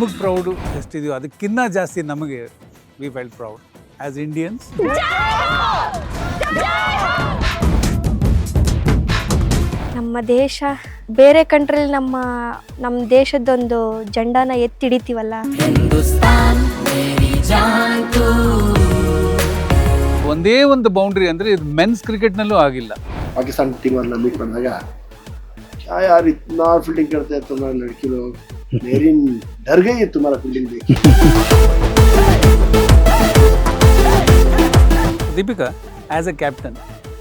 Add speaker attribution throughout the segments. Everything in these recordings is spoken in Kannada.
Speaker 1: ನಿಮಗೆ ಪ್ರೌಡು ಎಷ್ಟಿದೆಯೋ ಅದಕ್ಕಿಂತ ಜಾಸ್ತಿ ನಮಗೆ we felt proud as Indians.
Speaker 2: ನಮ್ಮ ದೇಶ ಬೇರೆ ಕಂಟ್ರಿಲಿ ನಮ್ಮ ದೇಶದೊಂದು ಜೆಂಡಾನ ಎತ್ತಿಡಿತೀವಲ್ಲ,
Speaker 1: ಒಂದೇ ಒಂದು ಬೌಂಡ್ರಿ ಅಂದರೆ ಇದು ಮೆನ್ಸ್ ಕ್ರಿಕೆಟ್ನಲ್ಲೂ ಆಗಿಲ್ಲ.
Speaker 3: पाकिस्तान टीम वाला लीग बनाएगा क्या यार, इतना फील्डिंग करते हैं तुम्हारे लड़की लोग, मेरी डर गई है तुम्हारा फील्डिंग देख.
Speaker 1: ದೀಪಿಕಾ, ಆ್ಯಸ್ ಎ ಕ್ಯಾಪ್ಟನ್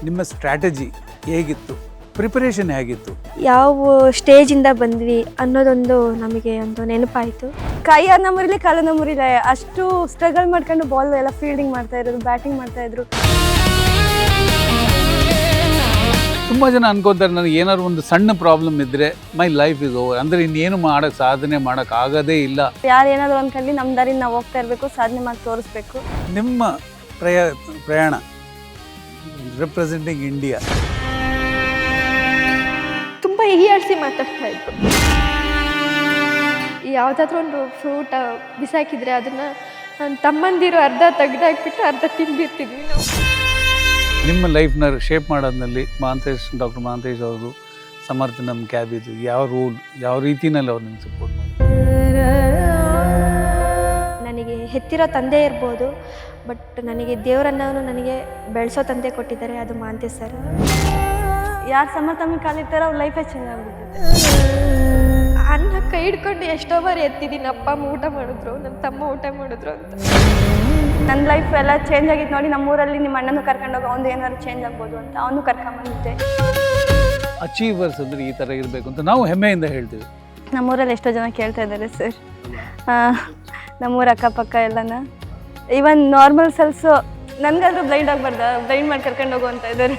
Speaker 1: ನಿಮ್ಮ ಸ್ಟ್ರಾಟಜಿ ಹೇಗಿತ್ತು, ಪ್ರಿಪರೇಷನ್ ಹೇಗಿತ್ತು?
Speaker 2: ಯಾವ ಸ್ಟೇಜಿಂದ ಬಂದ್ವಿ ಅನ್ನೋದೊಂದು ನಮಗೆ ಒಂದು ನೆನಪಾಯಿತು.
Speaker 4: ಕೈಯನ್ನ ಮುರಿಲಿ ಕಾಲನ್ನ ಮುರಿಲಿ ಅಷ್ಟು ಸ್ಟ್ರಗಲ್ ಮಾಡ್ಕೊಂಡು ಬಾಲ್ ಎಲ್ಲ ಫೀಲ್ಡಿಂಗ್ ಮಾಡ್ತಾ ಇರೋದು, ಬ್ಯಾಟಿಂಗ್ ಮಾಡ್ತಾ ಇದ್ರು.
Speaker 1: ತುಂಬ ಜನ ಅನ್ಕೋತಾರೆ ನನಗೆ ಏನಾದ್ರು ಒಂದು ಸಣ್ಣ ಪ್ರಾಬ್ಲಮ್ ಇದ್ದರೆ ಮೈ ಲೈಫ್ ಇಸ್ ಓವರ್, ಅಂದರೆ ಇನ್ನೇನು ಸಾಧನೆ ಮಾಡೋಕ್ಕಾಗೋದೇ ಇಲ್ಲ.
Speaker 4: ಯಾರು ಏನಾದ್ರು ಅನ್ಕೊಂಡು ನಮ್ಮ ದಾರಿನ ನಾವು ಹೋಗ್ತಾ ಇರಬೇಕು, ಸಾಧನೆ ಮಾಡಿ ತೋರಿಸ್ಬೇಕು.
Speaker 1: ನಿಮ್ಮ ಪ್ರಯಾಣ ರೆಪ್ರೆಸೆಂಟಿಂಗ್ ಇಂಡಿಯಾ
Speaker 2: ತುಂಬ ಹೀಯಾಡಿಸಿ ಮಾತಾಡ್ತಾ ಇದ್ರು. ಯಾವುದಾದ್ರೂ ಒಂದು ಫ್ರೂಟ್ ಬಿಸಾಕಿದ್ರೆ ಅದನ್ನು ನನ್ನ ತಮ್ಮಂದಿರು ಅರ್ಧ ತೆಗೆದಾಕ್ಬಿಟ್ಟು ಅರ್ಧ ತಿಂದಿರ್ತಿದ್ವಿ ನಾವು.
Speaker 1: ನಿಮ್ಮ ಲೈಫ್ನ ಶೇಪ್ ಮಾಡೋದ್ರಲ್ಲಿ ಡಾಕ್ಟರ್ ಮಹಾಂತೇಶ್ ಅವ್ರದ್ದು ಸಮರ್ಥ ನಮ್ಮ ಕ್ಯಾಬಿದು ಯಾವ ರೋಲ್, ಯಾವ ರೀತಿಯಲ್ಲಿ ಅವ್ರು ನಿಮ್ಗೆ ಸಪೋರ್ಟ್ ಮಾಡ್ತಾರೆ?
Speaker 2: ನನಗೆ ಹೆತ್ತಿರೋ ತಂದೆ ಇರ್ಬೋದು, ಬಟ್ ನನಗೆ ದೇವರನ್ನು ನನಗೆ ಬೆಳೆಸೋ ತಂದೆ ಕೊಟ್ಟಿದ್ದಾರೆ, ಅದು ಮಹಾಂತೇಶ್ ಸರ್.
Speaker 4: ಯಾರು ಸಮತಮ್ಮಿ ಕಾಲಿರ್ತಾರೋ ಅವ್ರ ಲೈಫೇ ಚೇಂಜ್ ಆಗ್ಬಿಡುತ್ತೆ.
Speaker 2: ಅನ್ನ ಕೈ ಹಿಡ್ಕೊಂಡು ಎಷ್ಟೋ ಬಾರಿ ಎತ್ತಿದ್ದೀನಿ, ಅಪ್ಪ ಅಮ್ಮ ಊಟ ಮಾಡಿದ್ರು, ನನ್ನ ತಮ್ಮ ಊಟ ಮಾಡಿದ್ರು ಅಂತ.
Speaker 4: ನನ್ನ ಲೈಫ್ ಎಲ್ಲ ಚೇಂಜ್ ಆಗಿತ್ತು ನೋಡಿ. ನಮ್ಮೂರಲ್ಲಿ ನಿಮ್ಮ ಅಣ್ಣನೂ ಕರ್ಕೊಂಡೋಗಿ ಅವ್ನು ಏನಾದ್ರು ಚೇಂಜ್ ಆಗ್ಬೋದು ಅಂತ ಅವನು ಕರ್ಕೊಂಬಂದಿದ್ದೆ.
Speaker 1: ಅಚೀವರ್ಸ್ ಅಂದರೆ ಈ ಥರ ಇರಬೇಕು ಅಂತ ನಾವು ಹೆಮ್ಮೆಯಿಂದ ಹೇಳ್ತೀವಿ.
Speaker 4: ನಮ್ಮೂರಲ್ಲಿ ಎಷ್ಟೋ ಜನ ಕೇಳ್ತಾ ಇದ್ದಾರೆ ಸರ್, ನಮ್ಮೂರ ಅಕ್ಕಪಕ್ಕ ಎಲ್ಲನ. ಈವನ್ ನಾರ್ಮಲ್ ಸೆಲ್ಸು ನನಗಾದ್ರೂ ಬ್ಲೈಂಡ್ ಆಗಬಾರ್ದ, ಬ್ಲೈಂಡ್ ಮಾಡಿ ಕರ್ಕೊಂಡು ಹೋಗು ಅಂತ ಇದ್ದಾರೆ.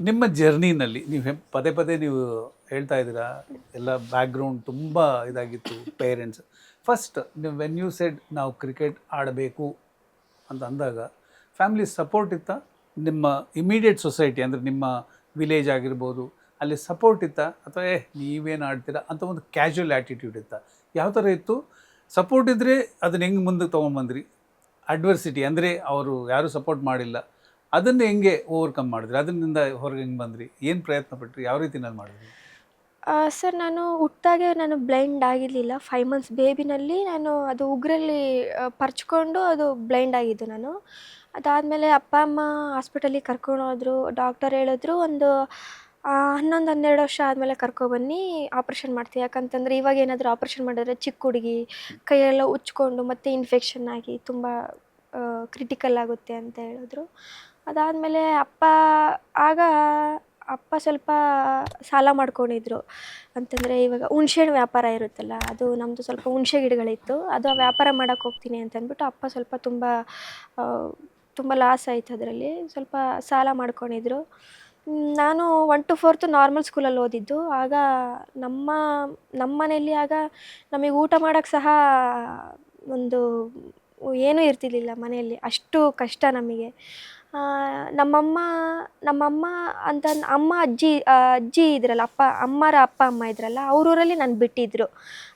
Speaker 1: ನಿಮ್ಮ ಜರ್ನಿನಲ್ಲಿ ನೀವು ಪದೇ ಪದೇ ನೀವು ಹೇಳ್ತಾ ಇದ್ದೀರಾ, ಎಲ್ಲ ಬ್ಯಾಕ್ಗ್ರೌಂಡ್ ತುಂಬ ಇದಾಗಿತ್ತು, ಪೇರೆಂಟ್ಸ್ ಫಸ್ಟ್ ನೀವು ವೆನ್ ಯು ಸೆಡ್ ನಾವು ಕ್ರಿಕೆಟ್ ಆಡಬೇಕು ಅಂತ ಅಂದಾಗ ಫ್ಯಾಮಿಲಿ ಸಪೋರ್ಟ್ ಇತ್ತಾ? ನಿಮ್ಮ ಇಮಿಡಿಯೇಟ್ ಸೊಸೈಟಿ ಅಂದರೆ ನಿಮ್ಮ ವಿಲೇಜ್ ಆಗಿರ್ಬೋದು, ಅಲ್ಲಿ ಸಪೋರ್ಟ್ ಇತ್ತಾ, ಅಥವಾ ನೀವೇನು ಆಡ್ತೀರಾ ಅಂತ ಒಂದು ಕ್ಯಾಶುವಲ್ ಆ್ಯಟಿಟ್ಯೂಡ್ ಇತ್ತಾ? ಯಾವ ಥರ ಇತ್ತು? ಸಪೋರ್ಟ್ ಇದ್ದರೆ ಅದನ್ನ ಹೆಂಗೆ ಮುಂದಕ್ಕೆ ತೊಗೊಂಬಂದ್ರಿ? ಅಡ್ವರ್ಸಿಟಿ ಅಂದರೆ ಅವರು ಯಾರೂ ಸಪೋರ್ಟ್ ಮಾಡಿಲ್ಲ, ಅದನ್ನು ಹೆಂಗೆ ಓವರ್ಕಮ್ ಮಾಡಿದ್ರಿ? ಅದರಿಂದ ಹೊರಗೆ ಹೆಂಗೆ ಬಂದ್ರಿ? ಏನು ಪ್ರಯತ್ನ ಪಟ್ರಿ? ಯಾವ ರೀತಿನಲ್ಲಿ ಮಾಡಿದ್ರಿ?
Speaker 2: ಸರ್, ನಾನು ಹುಟ್ಟಾಗೆ ನಾನು ಬ್ಲೈಂಡ್ ಆಗಿರಲಿಲ್ಲ. 5 ಮಂತ್ಸ್ ಬೇಬಿನಲ್ಲಿ ನಾನು ಅದು ಉಗುರಲ್ಲಿ ಪರ್ಚ್ಕೊಂಡು ಅದು ಬ್ಲೈಂಡ್ ಆಗಿದ್ದು ನಾನು. ಅದಾದಮೇಲೆ ಅಪ್ಪ ಅಮ್ಮ ಹಾಸ್ಪಿಟಲಿಗೆ ಕರ್ಕೊಂಡು ಹೋದರು. ಡಾಕ್ಟರ್ ಹೇಳಿದ್ರು ಒಂದು 11-12 ವರ್ಷ ಆದಮೇಲೆ ಕರ್ಕೊಬನ್ನಿ, ಆಪ್ರೇಷನ್ ಮಾಡ್ತೀವಿ. ಯಾಕಂತಂದರೆ ಇವಾಗ ಏನಾದರೂ ಆಪ್ರೇಷನ್ ಮಾಡಿದ್ರೆ ಚಿಕ್ಕ ಹುಡುಗಿ ಕೈಯೆಲ್ಲ ಉಚ್ಕೊಂಡು ಮತ್ತು ಇನ್ಫೆಕ್ಷನ್ ಆಗಿ ತುಂಬ ಕ್ರಿಟಿಕಲ್ ಆಗುತ್ತೆ ಅಂತ ಹೇಳಿದ್ರು. ಅದಾದಮೇಲೆ ಅಪ್ಪ ಸ್ವಲ್ಪ ಸಾಲ ಮಾಡ್ಕೊಂಡಿದ್ರು. ಅಂತಂದರೆ ಇವಾಗ ಹುಣ್ಸೆಹಣ್ಣು ವ್ಯಾಪಾರ ಇರುತ್ತಲ್ಲ, ಅದು ನಮ್ಮದು ಸ್ವಲ್ಪ ಹುಣಸೆ ಗಿಡಗಳಿತ್ತು, ಅದು ವ್ಯಾಪಾರ ಮಾಡೋಕ್ಕೆ ಹೋಗ್ತೀನಿ ಅಂತಂದ್ಬಿಟ್ಟು ಅಪ್ಪ ಸ್ವಲ್ಪ ತುಂಬ ಲಾಸ್ ಆಯಿತು. ಅದರಲ್ಲಿ ಸ್ವಲ್ಪ ಸಾಲ ಮಾಡ್ಕೊಂಡಿದ್ರು. ನಾನು 1 to 4th ನಾರ್ಮಲ್ ಸ್ಕೂಲಲ್ಲಿ ಓದಿದ್ದು. ಆಗ ನಮ್ಮ ಮನೆಯಲ್ಲಿ ಆಗ ನಮಗೆ ಊಟ ಮಾಡೋಕ್ಕೆ ಸಹ ಒಂದು ಏನೂ ಇರ್ತಿರ್ಲಿಲ್ಲ ಮನೆಯಲ್ಲಿ, ಅಷ್ಟು ಕಷ್ಟ ನಮಗೆ. ನಮ್ಮಮ್ಮ ಅಂತ ಅಜ್ಜಿ ಇದ್ರಲ್ಲ, ಅಪ್ಪ ಅಮ್ಮ ಇದ್ರಲ್ಲ, ಅವ್ರೂರಲ್ಲಿ ನಾನು ಬಿಟ್ಟಿದ್ರು.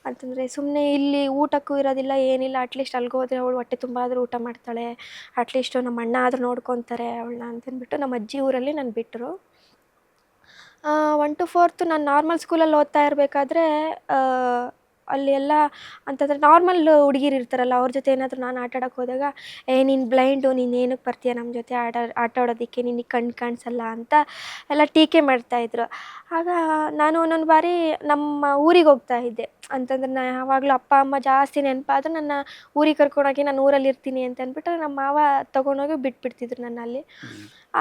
Speaker 2: ಅಂತಂದರೆ ಸುಮ್ಮನೆ ಇಲ್ಲಿ ಊಟಕ್ಕೂ ಇರೋದಿಲ್ಲ, ಏನಿಲ್ಲ, ಅಟ್ಲೀಸ್ಟ್ ಅಲ್ಲಿಗೆ ಹೋದರೆ ಅವಳು ಹೊಟ್ಟೆ ತುಂಬ ಆದರೂ ಊಟ ಮಾಡ್ತಾಳೆ, ಅಟ್ಲೀಸ್ಟು ನಮ್ಮ ಅಣ್ಣ ಆದರೂ ನೋಡ್ಕೊತಾರೆ ಅವಳನ್ನ ಅಂತಂದ್ಬಿಟ್ಟು ನಮ್ಮ ಅಜ್ಜಿ ಊರಲ್ಲಿ ನಾನು ಬಿಟ್ಟರು. 1 to 4th ನಾನು ನಾರ್ಮಲ್ ಸ್ಕೂಲಲ್ಲಿ ಓದ್ತಾ ಇರಬೇಕಾದ್ರೆ ಅಲ್ಲಿ ಎಲ್ಲ ಅಂತಂದರೆ ನಾರ್ಮಲ್ ಹುಡುಗಿರು ಇರ್ತಾರಲ್ಲ, ಅವ್ರ ಜೊತೆ ಏನಾದರೂ ನಾನು ಆಟಾಡೋಕ್ಕೆ ಹೋದಾಗ ನೀನು ಬ್ಲೈಂಡು, ನೀನು ಏನಕ್ಕೆ ಬರ್ತೀಯ ನಮ್ಮ ಜೊತೆ ಆಟ ಆಡೋದಕ್ಕೆ, ನಿನಗೆ ಕಣ್ಣು ಕಾಣಿಸಲ್ಲ ಅಂತ ಎಲ್ಲ ಟೀಕೆ ಮಾಡ್ತಾಯಿದ್ರು. ಆಗ ನಾನು ಒಂದೊಂದು ಬಾರಿ ನಮ್ಮ ಊರಿಗೆ ಹೋಗ್ತಾ ಇದ್ದೆ. ಅಂತಂದ್ರೆ ನಾನು ಯಾವಾಗಲೂ ಅಪ್ಪ ಅಮ್ಮ ಜಾಸ್ತಿ ನೆನಪಾದ್ರೆ ನನ್ನ ಊರಿಗೆ ಕರ್ಕೊಂಡೋಗಿ ನಾನು ಊರಲ್ಲಿ ಇರ್ತೀನಿ ಅಂತ ಅಂದ್ಬಿಟ್ಟು ನಮ್ಮ ಮಾವ ತೊಗೊಂಡೋಗಿ ಬಿಟ್ಬಿಡ್ತಿದ್ರು ನನ್ನ ಅಲ್ಲಿ.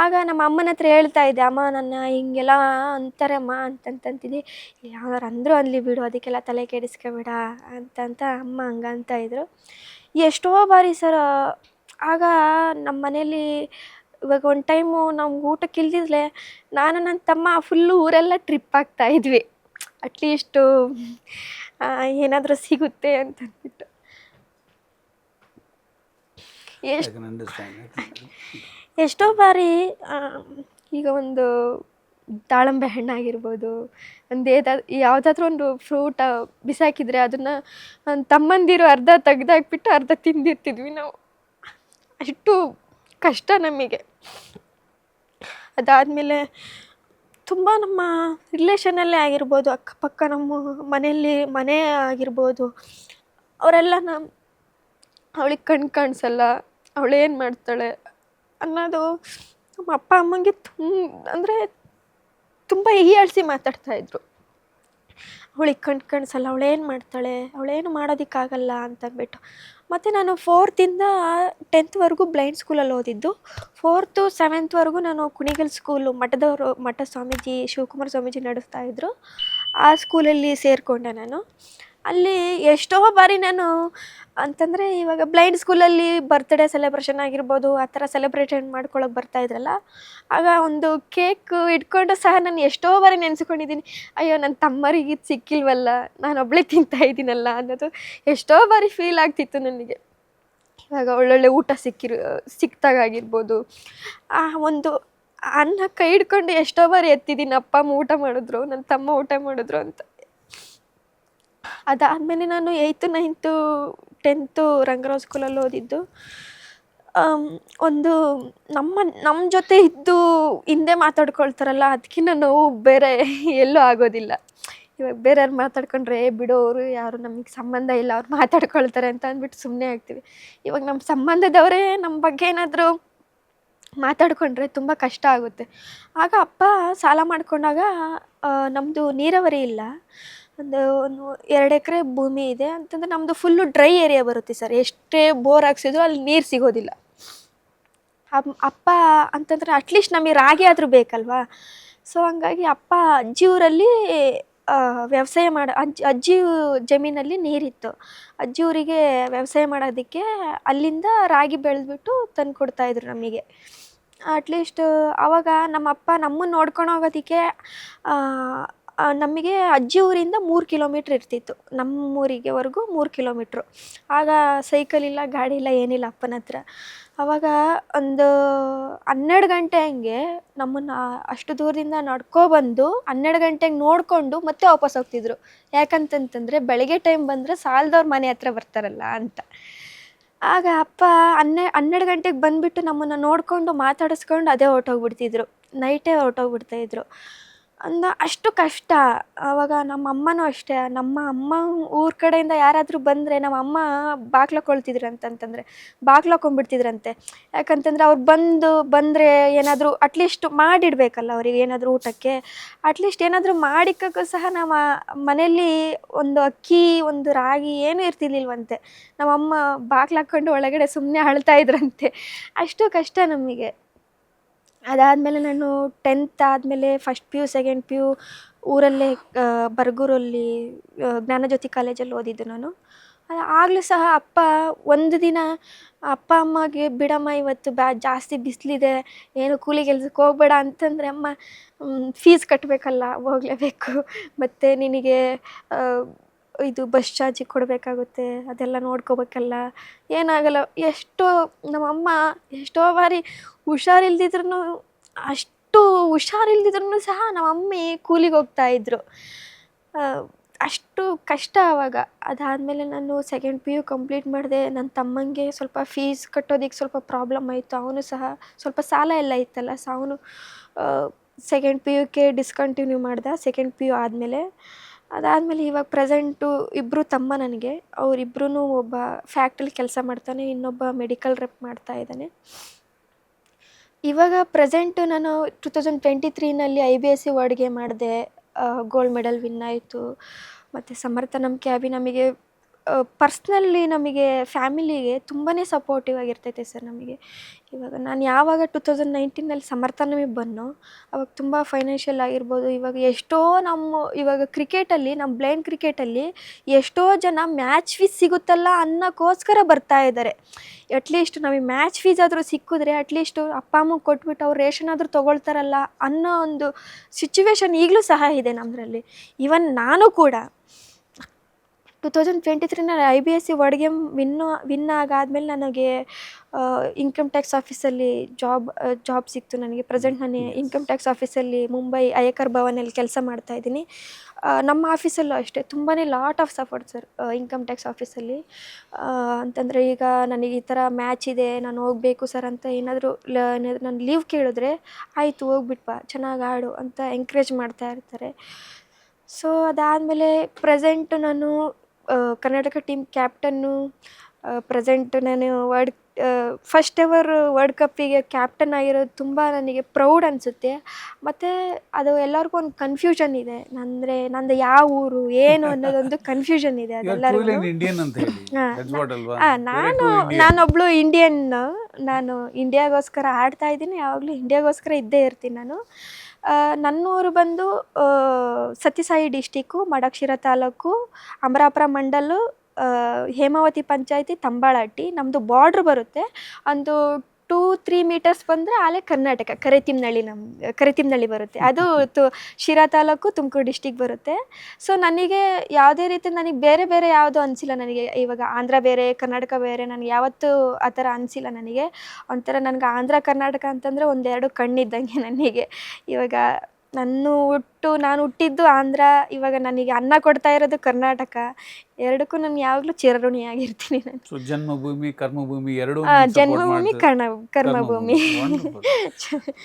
Speaker 2: ಆಗ ನಮ್ಮ ಅಮ್ಮನ ಹತ್ರ ಹೇಳ್ತಾ ಇದ್ದೆ, ಅಮ್ಮ ನನ್ನ ಹಿಂಗೆಲ್ಲ ಅಂತಾರೆ ಅಮ್ಮ ಅಂತಂತಿದ್ದೆ. ಯಾವ್ದಾರು ಅಂದರೂ ಅಲ್ಲಿ ಬಿಡು, ಅದಕ್ಕೆಲ್ಲ ತಲೆ ಕೆಡಿಸ್ಕೊಬೇಡ ಅಂತ ಅಮ್ಮ ಹಂಗಂತ ಇದ್ರು. ಎಷ್ಟೋ ಬಾರಿ ಸರ್, ಆಗ ನಮ್ಮ ಮನೇಲಿ ಇವಾಗ ಒಂದು ಟೈಮು ನಮ್ಗೆ ಊಟಕ್ಕೆ ಇಲ್ದಿದ್ಲೆ ನಾನು ನನ್ನ ತಮ್ಮ ಫುಲ್ಲು ಊರೆಲ್ಲ ಟ್ರಿಪ್ ಆಗ್ತಾಯಿದ್ವಿ, ಅಟ್ಲೀಸ್ಟು ಏನಾದರೂ ಸಿಗುತ್ತೆ ಅಂತಂದ್ಬಿಟ್ಟು. ಎಷ್ಟೋ ಬಾರಿ ಈಗ ಒಂದು ದಾಳಂಬೆ ಹಣ್ಣಾಗಿರ್ಬೋದು, ಯಾವುದಾದ್ರೂ ಒಂದು ಫ್ರೂಟ ಬಿಸಾಕಿದರೆ ಅದನ್ನು ನನ್ನ ತಮ್ಮಂದಿರು ಅರ್ಧ ತೆಗ್ದಾಕ್ಬಿಟ್ಟು ಅರ್ಧ ತಿಂದಿರ್ತಿದ್ವಿ ನಾವು. ಅಷ್ಟು ಕಷ್ಟ ನಮಗೆ. ಅದಾದಮೇಲೆ ತುಂಬ ನಮ್ಮ ರಿಲೇಷನಲ್ಲೇ ಆಗಿರ್ಬೋದು, ಅಕ್ಕಪಕ್ಕ ನಮ್ಮ ಮನೆಯಲ್ಲಿ ಮನೆ ಆಗಿರ್ಬೋದು, ಅವರೆಲ್ಲ ಅವಳಿಗೆ ಕಣ್ಣು ಕಾಣಿಸಲ್ಲ, ಅವಳೇನು ಮಾಡ್ತಾಳೆ ಅನ್ನೋದು ನಮ್ಮ ಅಪ್ಪ ಅಮ್ಮಂಗೆ ಅಂದರೆ ತುಂಬ ಹೀಯಾಳಿಸಿ ಮಾತಾಡ್ತಾಯಿದ್ರು. ಅವಳಿಗೆ ಕಣ್ಣು ಕಾಣಿಸಲ್ಲ, ಅವಳೇನು ಮಾಡ್ತಾಳೆ, ಅವಳೇನು ಮಾಡೋದಕ್ಕಾಗಲ್ಲ ಅಂತಂದ್ಬಿಟ್ಟು. ಮತ್ತು ನಾನು 4th ಇಂದ 10th ಬ್ಲೈಂಡ್ ಸ್ಕೂಲಲ್ಲಿ ಓದಿದ್ದು. 4th 7th ನಾನು ಕುಣಿಗಲ್ ಸ್ಕೂಲು, ಮಠ ಸ್ವಾಮೀಜಿ ಶಿವಕುಮಾರ ಸ್ವಾಮೀಜಿ ನಡೆಸ್ತಾಯಿದ್ರು. ಆ ಸ್ಕೂಲಲ್ಲಿ ಸೇರಿಕೊಂಡೆ ನಾನು. ಅಲ್ಲಿ ಎಷ್ಟೋ ಬಾರಿ ನಾನು ಅಂತಂದರೆ ಇವಾಗ ಬ್ಲೈಂಡ್ ಸ್ಕೂಲಲ್ಲಿ ಬರ್ತ್ಡೇ ಸೆಲೆಬ್ರೇಷನ್ ಆಗಿರ್ಬೋದು, ಆ ಥರ ಸೆಲೆಬ್ರೇಷನ್ ಮಾಡ್ಕೊಳಕ್ಕೆ ಬರ್ತಾಯಿದ್ರಲ್ಲ, ಆಗ ಒಂದು ಕೇಕ್ ಇಟ್ಕೊಂಡು ಸಹ ನಾನು ಎಷ್ಟೋ ಬಾರಿ ನೆನೆಸ್ಕೊಂಡಿದ್ದೀನಿ, ಅಯ್ಯೋ ನನ್ನ ತಮ್ಮರಿಗೆ ಇದು ಸಿಕ್ಕಿಲ್ವಲ್ಲ, ನಾನು ಒಬ್ಬಳೇ ತಿಂತಾಯಿದ್ದೀನಲ್ಲ ಅನ್ನೋದು ಎಷ್ಟೋ ಬಾರಿ ಫೀಲ್ ಆಗ್ತಿತ್ತು ನನಗೆ. ಇವಾಗ ಒಳ್ಳೊಳ್ಳೆ ಊಟ ಸಿಕ್ತಾಗಿರ್ಬೋದು, ಆ ಒಂದು ಅನ್ನ ಕೈ ಹಿಡ್ಕೊಂಡು ಎಷ್ಟೋ ಬಾರಿ ಎತ್ತಿದ್ದೀನಿ, ಅಪ್ಪ ಅಮ್ಮ ಊಟ ಮಾಡಿದ್ರು, ನನ್ನ ತಮ್ಮ ಊಟ ಮಾಡಿದ್ರು ಅಂತ. ಅದಾದಮೇಲೆ ನಾನು 8th 9th 10th ರಂಗರಾವ್ ಸ್ಕೂಲಲ್ಲಿ ಓದಿದ್ದು. ಒಂದು ನಮ್ಮ ಜೊತೆ ಇದ್ದು ಹಿಂದೆ ಮಾತಾಡ್ಕೊಳ್ತಾರಲ್ಲ, ಅದಕ್ಕಿಂತ ನೋವು ಬೇರೆ ಎಲ್ಲೂ ಆಗೋದಿಲ್ಲ. ಇವಾಗ ಬೇರೆಯವ್ರು ಮಾತಾಡ್ಕೊಂಡ್ರೆ ಬಿಡೋರು ಯಾರು ನಮಗೆ ಸಂಬಂಧ ಇಲ್ಲ, ಅವ್ರು ಮಾತಾಡ್ಕೊಳ್ತಾರೆ ಅಂತ ಅಂದ್ಬಿಟ್ಟು ಸುಮ್ಮನೆ ಆಗ್ತೀವಿ. ಇವಾಗ ನಮ್ಮ ಸಂಬಂಧದವರೇ ನಮ್ಮ ಬಗ್ಗೆ ಏನಾದರೂ ಮಾತಾಡ್ಕೊಂಡ್ರೆ ತುಂಬ ಕಷ್ಟ ಆಗುತ್ತೆ. ಆಗ ಅಪ್ಪ ಸಾಲ ಮಾಡ್ಕೊಂಡಾಗ ನಮ್ಮದು ನೀರಾವರಿ ಇಲ್ಲ, ಒಂದು 2 ಎಕರೆ ಭೂಮಿ ಇದೆ ಅಂತಂದರೆ ನಮ್ಮದು ಫುಲ್ಲು ಡ್ರೈ ಏರಿಯಾ ಬರುತ್ತೆ ಸರ್. ಎಷ್ಟೇ ಬೋರ್ ಹಾಕ್ಸಿದ್ರು ಅಲ್ಲಿ ನೀರು ಸಿಗೋದಿಲ್ಲ. ಅಪ್ಪ ಅಂತಂದರೆ ಅಟ್ಲೀಸ್ಟ್ ನಮಗೆ ರಾಗಿ ಆದರೂ ಬೇಕಲ್ವಾ. ಸೊ ಹಂಗಾಗಿ ಅಪ್ಪ ಅಜ್ಜಿ ಊರಲ್ಲಿ ವ್ಯವಸಾಯ ಅಜ್ಜಿ ಜಮೀನಲ್ಲಿ ನೀರಿತ್ತು. ಅಜ್ಜಿ ಊರಿಗೆ ವ್ಯವಸಾಯ ಮಾಡೋದಕ್ಕೆ ಅಲ್ಲಿಂದ ರಾಗಿ ಬೆಳೆದ್ಬಿಟ್ಟು ತಂದು ಕೊಡ್ತಾಯಿದ್ರು ನಮಗೆ. ಅಟ್ಲೀಸ್ಟ್ ಆವಾಗ ನಮ್ಮಪ್ಪ ನಮ್ಮನ್ನು ನೋಡ್ಕೊಂಡು ಹೋಗೋದಕ್ಕೆ ನಮಗೆ ಅಜ್ಜಿ ಊರಿಂದ 3 ಕಿಲೋಮೀಟ್ರ್ ಇರ್ತಿತ್ತು, ನಮ್ಮೂರಿಗೆವರೆಗೂ 3 ಕಿಲೋಮೀಟ್ರು. ಆಗ ಸೈಕಲ್ ಇಲ್ಲ, ಗಾಡಿ ಇಲ್ಲ, ಏನಿಲ್ಲ ಅಪ್ಪನ ಹತ್ರ. ಆವಾಗ ಒಂದು 12 ಗಂಟೆ ಹಂಗೆ ನಮ್ಮನ್ನು ಅಷ್ಟು ದೂರದಿಂದ ನಡ್ಕೊಬಂದು 12 ಗಂಟೆಗೆ ನೋಡಿಕೊಂಡು ಮತ್ತೆ ವಾಪಸ್ ಹೋಗ್ತಿದ್ರು. ಯಾಕಂತಂತಂದರೆ ಬೆಳಗ್ಗೆ ಟೈಮ್ ಬಂದರೆ ಸಾಲದವ್ರ ಮನೆ ಹತ್ರ ಬರ್ತಾರಲ್ಲ ಅಂತ. ಆಗ ಅಪ್ಪ 12 ಗಂಟೆಗೆ ಬಂದುಬಿಟ್ಟು ನಮ್ಮನ್ನು ನೋಡಿಕೊಂಡು ಮಾತಾಡಿಸ್ಕೊಂಡು ಅದೇ ಹೊರ್ಟೋಗ್ಬಿಡ್ತಿದ್ರು, ನೈಟೇ ಹೊರ್ಟೋಗ್ಬಿಡ್ತಾಯಿದ್ರು. ಅಷ್ಟು ಕಷ್ಟ. ಆವಾಗ ನಮ್ಮ ಅಮ್ಮನೂ ಅಷ್ಟೇ, ನಮ್ಮ ಅಮ್ಮ ಊರ ಕಡೆಯಿಂದ ಯಾರಾದರೂ ಬಂದರೆ ನಮ್ಮ ಅಮ್ಮ ಬಾಗ್ಲಾಕೊಳ್ತಿದ್ರು ಅಂತಂತಂದರೆ ಬಾಗ್ಲಾಕೊಂಡ್ಬಿಡ್ತಿದ್ರಂತೆ. ಯಾಕಂತಂದರೆ ಅವ್ರು ಬಂದರೆ ಏನಾದರೂ ಅಟ್ಲೀಸ್ಟ್ ಮಾಡಿಡಬೇಕಲ್ಲ ಅವರಿಗೆ ಏನಾದರೂ ಊಟಕ್ಕೆ. ಅಟ್ಲೀಸ್ಟ್ ಏನಾದರೂ ಮಾಡಿಕ್ಕಕ್ಕೂ ಸಹ ನಮ್ಮ ಮನೆಯಲ್ಲಿ ಒಂದು ಅಕ್ಕಿ, ಒಂದು ರಾಗಿ ಏನೂ ಇರ್ತಿರ್ಲಿಲ್ವಂತೆ. ನಮ್ಮಮ್ಮ ಬಾಗ್ಲಾಕೊಂಡು ಒಳಗಡೆ ಸುಮ್ಮನೆ ಅಳ್ತಾ ಇದ್ರಂತೆ. ಅಷ್ಟು ಕಷ್ಟ ನಮಗೆ. ಅದಾದಮೇಲೆ ನಾನು 10th ಆದಮೇಲೆ ಫಸ್ಟ್ PU ಸೆಕೆಂಡ್ PU ಊರಲ್ಲೇ ಬರಗೂರಲ್ಲಿ ಜ್ಞಾನಜ್ಯೋತಿ ಕಾಲೇಜಲ್ಲಿ ಓದಿದ್ದು ನಾನು. ಆಗಲೂ ಸಹ ಅಪ್ಪ ಒಂದು ದಿನ ಅಪ್ಪ ಅಮ್ಮಗೆ ಬಿಡಮ್ಮ ಇವತ್ತು ಜಾಸ್ತಿ ಬಿಸಿಲಿದೆ, ಏನು ಕೂಲಿ ಕೆಲ್ಸಕ್ಕೆ ಹೋಗಬೇಡ ಅಂತಂದರೆ, ಅಮ್ಮ ಫೀಸ್ ಕಟ್ಟಬೇಕಲ್ಲ, ಹೋಗಲೇಬೇಕು, ಮತ್ತು ನಿನಗೆ ಇದು ಬಸ್ ಚಾರ್ಜಿಗೆ ಕೊಡಬೇಕಾಗುತ್ತೆ, ಅದೆಲ್ಲ ನೋಡ್ಕೋಬೇಕಲ್ಲ, ಏನಾಗಲ್ಲ. ನಮ್ಮಮ್ಮ ಎಷ್ಟೋ ಬಾರಿ ಹುಷಾರಿಲ್ದಿದ್ರೂ ಸಹ ನಮ್ಮಮ್ಮಿ ಕೂಲಿಗೆ ಹೋಗ್ತಾಯಿದ್ರು. ಅಷ್ಟು ಕಷ್ಟ ಆವಾಗ. ಅದಾದಮೇಲೆ ನಾನು ಸೆಕೆಂಡ್ PU ಕಂಪ್ಲೀಟ್ ಮಾಡಿದೆ. ನನ್ನ ತಮ್ಮಂಗೆ ಸ್ವಲ್ಪ ಫೀಸ್ ಕಟ್ಟೋದಕ್ಕೆ ಸ್ವಲ್ಪ ಪ್ರಾಬ್ಲಮ್ ಆಯಿತು. ಅವನು ಸಹ ಸ್ವಲ್ಪ ಸಾಲ ಎಲ್ಲ ಇತ್ತಲ್ಲ, ಸೊ ಅವನು ಸೆಕೆಂಡ್ PUಕ್ಕೆ ಡಿಸ್ಕಂಟಿನ್ಯೂ ಮಾಡ್ದೆ ಸೆಕೆಂಡ್ PU ಆದಮೇಲೆ. ಅದಾದಮೇಲೆ ಇವಾಗ ಪ್ರೆಸೆಂಟು ಇಬ್ಬರು ತಮ್ಮ ನನಗೆ. ಅವರಿಬ್ಬರೂ ಒಬ್ಬ ಫ್ಯಾಕ್ಟ್ರಿಲಿ ಕೆಲಸ ಮಾಡ್ತಾನೆ, ಇನ್ನೊಬ್ಬ ಮೆಡಿಕಲ್ ರೆಪ್ ಮಾಡ್ತಾ ಇದ್ದಾನೆ. ಇವಾಗ ಪ್ರೆಸೆಂಟು ನಾನು 2023ನಲ್ಲಿ IBSC ವರ್ಡ್ಗೆ ಮಾಡಿದೆ, ಗೋಲ್ಡ್ ಮೆಡಲ್ ವಿನ್ ಆಯಿತು. ಮತ್ತು ಸಮರ್ಥ ಕ್ಯಾಬಿ ನಮಗೆ ಪರ್ಸ್ನಲಿ ನಮಗೆ ಫ್ಯಾಮಿಲಿಗೆ ತುಂಬಾ ಸಪೋರ್ಟಿವ್ ಆಗಿರ್ತೈತೆ ಸರ್ ನಮಗೆ. ಇವಾಗ ನಾನು ಯಾವಾಗ 2019ನಲ್ಲಿ ಸಮರ್ಥ ಬಂದೋ ಅವಾಗ ತುಂಬ ಫೈನಾನ್ಷಿಯಲ್ ಆಗಿರ್ಬೋದು, ಇವಾಗ ಎಷ್ಟೋ ಇವಾಗ ಕ್ರಿಕೆಟಲ್ಲಿ ನಮ್ಮ ಬ್ಲೈಂಡ್ ಕ್ರಿಕೆಟಲ್ಲಿ ಎಷ್ಟೋ ಜನ ಮ್ಯಾಚ್ ಫೀಸ್ ಸಿಗುತ್ತಲ್ಲ ಅನ್ನೋಕ್ಕೋಸ್ಕರ ಬರ್ತಾ ಇದ್ದಾರೆ. ಅಟ್ಲೀಸ್ಟ್ ನಮಗೆ ಮ್ಯಾಚ್ ಫೀಸ್ ಆದರೂ ಸಿಕ್ಕಿದ್ರೆ ಅಟ್ಲೀಸ್ಟು ಅಪ್ಪ ಅಮ್ಮಗೆ ಕೊಟ್ಬಿಟ್ಟು ಅವ್ರು ರೇಷನ್ ಆದರೂ ತೊಗೊಳ್ತಾರಲ್ಲ ಅನ್ನೋ ಒಂದು ಸಿಚುವೇಶನ್ ಈಗಲೂ ಸಹ ಇದೆ ನಮ್ಮದ್ರಲ್ಲಿ. ಈವನ್ ನಾನು ಕೂಡ 2023 IBSC ವರ್ಡ್ ಗೇಮ್ ವಿನ್ ಆಗಾದ್ಮೇಲೆ ನನಗೆ ಇನ್ಕಮ್ ಟ್ಯಾಕ್ಸ್ ಆಫೀಸಲ್ಲಿ ಜಾಬ್ ಸಿಕ್ತು ನನಗೆ. ಪ್ರೆಸೆಂಟ್ ನಾನು ಇನ್ಕಮ್ ಟ್ಯಾಕ್ಸ್ ಆಫೀಸಲ್ಲಿ ಮುಂಬೈ ಅಯ್ಯಕರ್ ಭವನಲ್ಲಿ ಕೆಲಸ ಮಾಡ್ತಾ ಇದ್ದೀನಿ. ನಮ್ಮ ಆಫೀಸಲ್ಲೂ ಅಷ್ಟೇ ತುಂಬಾ lot of support sir income tax ಆಫೀಸಲ್ಲಿ. ಅಂತಂದರೆ ಈಗ ನನಗೆ ಈ ಥರ ಮ್ಯಾಚ್ ಇದೆ, ನಾನು ಹೋಗಬೇಕು ಸರ್ ಅಂತ ಏನಾದರೂ ನಾನು ಲೀವ್ ಕೇಳಿದ್ರೆ, ಆಯಿತು ಹೋಗ್ಬಿಟ್ಟು ಬಾ, ಚೆನ್ನಾಗಿ ಆಡು ಅಂತ ಎಂಕರೇಜ್ ಮಾಡ್ತಾ ಇರ್ತಾರೆ. ಸೊ ಅದಾದಮೇಲೆ ಪ್ರೆಸೆಂಟ್ ನಾನು ಕರ್ನಾಟಕ ಟೀಮ್ ಕ್ಯಾಪ್ಟನ್ನು. ಪ್ರೆಸೆಂಟ್ ನಾನು ಫಸ್ಟ್ ಎವರ್ ವರ್ಲ್ಡ್ ಕಪ್ಪಿಗೆ ಕ್ಯಾಪ್ಟನ್ ಆಗಿರೋದು ತುಂಬ ನನಗೆ ಪ್ರೌಡ್ ಅನಿಸುತ್ತೆ. ಮತ್ತು ಅದು ಎಲ್ಲರಿಗೂ ಒಂದು ಕನ್ಫ್ಯೂಷನ್ ಇದೆ, ಅಂದರೆ ನಂದು ಯಾವ ಊರು ಏನು ಅನ್ನೋದೊಂದು ಕನ್ಫ್ಯೂಷನ್ ಇದೆ ಅದೆಲ್ಲರಿಗೂ.
Speaker 1: ಇಂಡಿಯನ್ ಅಂತ ಹೇಳಿ
Speaker 2: ಹಾಂ,
Speaker 1: That's what ಅಲ್ವಾ?
Speaker 2: ನಾನೊಬ್ಳು ಇಂಡಿಯನ್. ನಾನು ಇಂಡಿಯಾಗೋಸ್ಕರ ಆಡ್ತಾ ಇದ್ದೀನಿ, ಯಾವಾಗಲೂ ಇಂಡಿಯಾಗೋಸ್ಕರ ಇದ್ದೇ ಇರ್ತೀನಿ ನಾನು. ನನ್ನೂರು ಬಂದು ಸತ್ಯಸಾಯಿ ಡಿಸ್ಟಿಕ್ಕು, ಮಡಕ್ಷಿರ ತಾಲೂಕು, ಅಮರಾಪುರ ಮಂಡಲು, ಹೇಮಾವತಿ ಪಂಚಾಯತಿ, ತಂಬಾಳಹಟ್ಟಿ. ನಮ್ಮದು ಬಾರ್ಡ್ರ್ ಬರುತ್ತೆ. ಒಂದು 2-3 ಮೀಟರ್ಸ್ ಬಂದರೆ ಆಲೇ ಕರ್ನಾಟಕ, ಕರಿತಿಮ್ನಳ್ಳಿ ಬರುತ್ತೆ. ಅದು ಶಿರಾ ತಾಲೂಕು, ತುಮಕೂರು ಡಿಸ್ಟಿಕ್ ಬರುತ್ತೆ. ಸೊ ನನಗೆ ಯಾವುದೇ ರೀತಿ ನನಗೆ ಬೇರೆ ಯಾವುದೂ ಅನಿಸಿಲ್ಲ. ನನಗೆ ಇವಾಗ ಆಂಧ್ರ ಬೇರೆ, ಕರ್ನಾಟಕ ಬೇರೆ, ನನಗೆ ಯಾವತ್ತೂ ಆ ಥರ ಅನಿಸಿಲ್ಲ ನನಗೆ. ಒಂಥರ ನನಗೆ ಆಂಧ್ರ ಕರ್ನಾಟಕ ಅಂತಂದರೆ ಒಂದೆರಡು ಕಣ್ಣಿದ್ದಂಗೆ ನನಗೆ. ಇವಾಗ ನಾನು ಹುಟ್ಟಿದ್ದು ಆಂಧ್ರ, ಇವಾಗ ನನಗೆ ಅನ್ನ ಕೊಡ್ತಾ ಇರೋದು ಕರ್ನಾಟಕ. ಎರಡಕ್ಕೂ ನಾನು ಯಾವಾಗಲೂ ಚಿರಋಣಿಯಾಗಿರ್ತೀನಿ ನಾನು.
Speaker 1: ಸೊ ಜನ್ಮಭೂಮಿ ಕರ್ಮಭೂಮಿ ಎರಡೂ
Speaker 2: ಜನ್ಮಭೂಮಿ ಕರ್ಮಭೂಮಿ.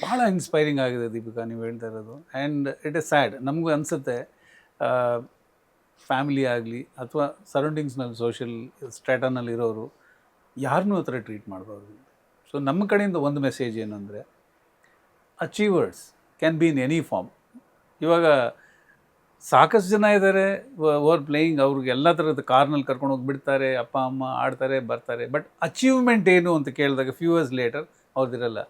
Speaker 1: ಭಾಳ ಇನ್ಸ್ಪೈರಿಂಗ್ ಆಗಿದೆ ದೀಪಿಕಾ ನೀವು ಹೇಳ್ತಾ ಇರೋದು. ಆ್ಯಂಡ್ ಇಟ್ ಇಸ್ ಸ್ಯಾಡ್, ನಮಗೂ ಅನಿಸುತ್ತೆ ಫ್ಯಾಮಿಲಿ ಆಗಲಿ ಅಥವಾ ಸರೌಂಡಿಂಗ್ಸ್ನಲ್ಲಿ ಸೋಷಿಯಲ್ ಸ್ಟ್ಯಾಟನಲ್ಲಿ ಇರೋರು ಯಾರನ್ನೂ ಆ ಥರ ಟ್ರೀಟ್ ಮಾಡಬಾರ್ದು. ಸೊ ನಮ್ಮ ಕಡೆಯಿಂದ ಒಂದು ಮೆಸೇಜ್ ಏನಂದರೆ, achievers can be in any form. ಇವಾಗ ಸಾಕಷ್ಟು ಜನ ಇದ್ದಾರೆ ಓವರ್ ಪ್ಲೇಯಿಂಗ್, ಅವ್ರಿಗೆ ಎಲ್ಲ ಥರದ ಕಾರ್ನಲ್ಲಿ ಕರ್ಕೊಂಡು ಹೋಗಿಬಿಡ್ತಾರೆ, ಅಪ್ಪ ಅಮ್ಮ ಆಡ್ತಾರೆ ಬರ್ತಾರೆ. ಬಟ್ ಅಚೀವ್ಮೆಂಟ್ ಏನು ಅಂತ ಕೇಳಿದಾಗ ಫ್ಯೂ ಇಯರ್ಸ್ ಲೇಟರ್ ಅವ್ರದ್ದಿರಲ್ಲ.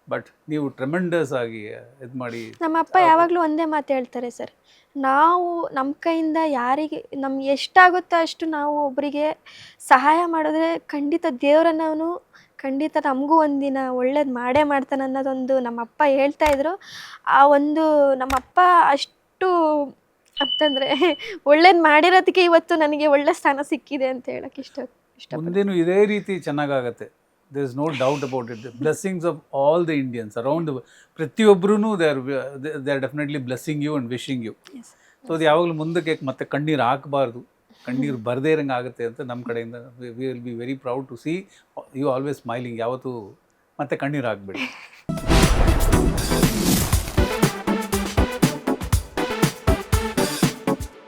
Speaker 1: ಬಟ್ ನೀವು ಟ್ರೆಮೆಂಡಸ್ ಆಗಿ ಇದು ಮಾಡಿ.
Speaker 2: ನಮ್ಮ ಅಪ್ಪ ಯಾವಾಗಲೂ ಒಂದೇ ಮಾತು ಹೇಳ್ತಾರೆ ಸರ್, ನಾವು ನಮ್ಮ ಕೈಯಿಂದ ಯಾರಿಗೆ ನಮ್ಗೆ ಎಷ್ಟಾಗುತ್ತೋ ಅಷ್ಟು ನಾವು ಒಬ್ಬರಿಗೆ ಸಹಾಯ ಮಾಡಿದ್ರೆ ಖಂಡಿತ ದೇವರನ್ನು ಖಂಡಿತ ನಮಗೂ ಒಂದಿನ ಒಳ್ಳೇದು ಮಾಡೇ ಮಾಡ್ತಾನೆ ಅನ್ನೋದೊಂದು ನಮ್ಮಪ್ಪ ಹೇಳ್ತಾಯಿದ್ರು. ಆ ಒಂದು ನಮ್ಮಪ್ಪ ಅಷ್ಟು ಅಂತಂದರೆ ಒಳ್ಳೇದು ಮಾಡಿರೋದಕ್ಕೆ ಇವತ್ತು ನನಗೆ ಒಳ್ಳೆ ಸ್ಥಾನ ಸಿಕ್ಕಿದೆ ಅಂತ ಹೇಳಕ್ಕೆ ಇಷ್ಟ.
Speaker 1: ಮುಂದೇನು ಇದೇ ರೀತಿ ಚೆನ್ನಾಗಾಗತ್ತೆ. There is no doubt about it. Blessings of all the Indians around ಪ್ರತಿಯೊಬ್ಬರೂ they are definitely blessing you and wishing you. So ಅದು ಯಾವಾಗಲೂ ಮುಂದಕ್ಕೆ ಮತ್ತೆ ಕಣ್ಣೀರು ಹಾಕಬಾರ್ದು, ಕಣ್ಣೀರು ಬರದೇ ಇರಂಗೆ ಆಗುತ್ತೆ ಅಂತ ನಮ್ಮ ಕಡೆಯಿಂದ we will be very proud to see you always smiling. ಯಾವತ್ತೂ ಮತ್ತೆ ಕಣ್ಣೀರು ಹಾಕ್ಬೇಡಿ.